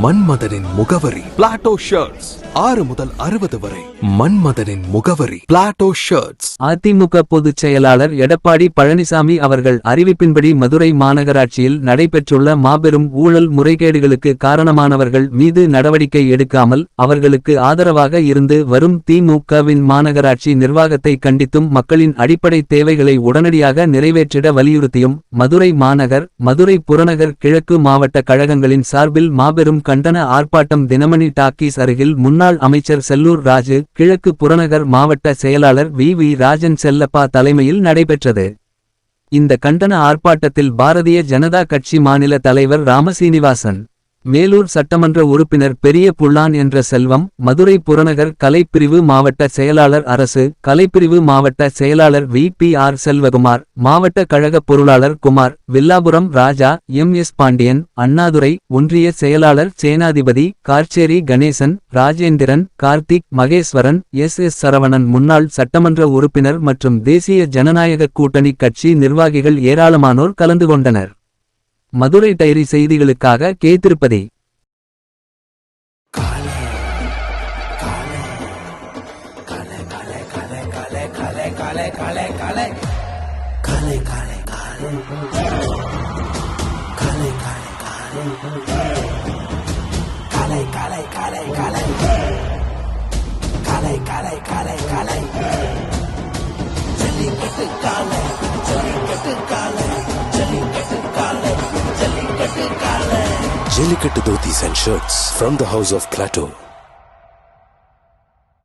மன்மதனின் முகவரி Plato shirts. 6 முதல் 60 வரை. மன்மதனின் முகவரி பிளாட்டோ ஷர்ட்ஸ். அதிமுக பொதுச் செயலாளர் எடப்பாடி பழனிசாமி அவர்கள் அறிவிப்பின்படி மதுரை மாநகராட்சியில் நடைபெற்றுள்ள மாபெரும் ஊழல் முறைகேடுகளுக்கு காரணமானவர்கள் மீது நடவடிக்கை எடுக்காமல் அவர்களுக்கு ஆதரவாக இருந்து வரும் திமுகவின் மாநகராட்சி நிர்வாகத்தை கண்டித்தும் மக்களின் அடிப்படை தேவைகளை உடனடியாக நிறைவேற்றிட வலியுறுத்தியும் மதுரை மாநகர், மதுரை புறநகர், கிழக்கு மாவட்ட கழகங்களின் சார்பில் மாபெரும் கண்டன ஆர்ப்பாட்டம் தினமணி டாக்கீஸ் அருகில் முன்னாள் அமைச்சர் செல்லூர் ராஜு, கிழக்கு புறநகர் மாவட்ட செயலாளர் வி. ராஜன் செல்லப்பா தலைமையில் நடைபெற்றது. இந்த கண்டன ஆர்ப்பாட்டத்தில் பாரதிய ஜனதா கட்சி மாநில தலைவர் ராமசீனிவாசன், மேலூர் சட்டமன்ற உறுப்பினர் பெரிய புள்ளான் என்ற செல்வம், மதுரை புறநகர் கலைப்பிரிவு மாவட்ட செயலாளர் அரசு, கலைப்பிரிவு மாவட்ட செயலாளர் வி.பி.ஆர். செல்வகுமார், மாவட்ட கழக பொருளாளர் குமார், வில்லாபுரம் ராஜா, எம்.எஸ். பாண்டியன், அண்ணாதுரை, ஒன்றிய செயலாளர் சேனாதிபதி, கார்ச்சேரி கணேசன், ராஜேந்திரன், கார்த்திக், மகேஸ்வரன், எஸ். சரவணன், முன்னாள் சட்டமன்ற உறுப்பினர் மற்றும் தேசிய ஜனநாயக கூட்டணி கட்சி நிர்வாகிகள் ஏராளமானோர் கலந்து கொண்டனர். மதுரை டைரி செய்திகளுக்காக K. Tirupati. Jellicate Dhotis and shirts from the house of Plateau.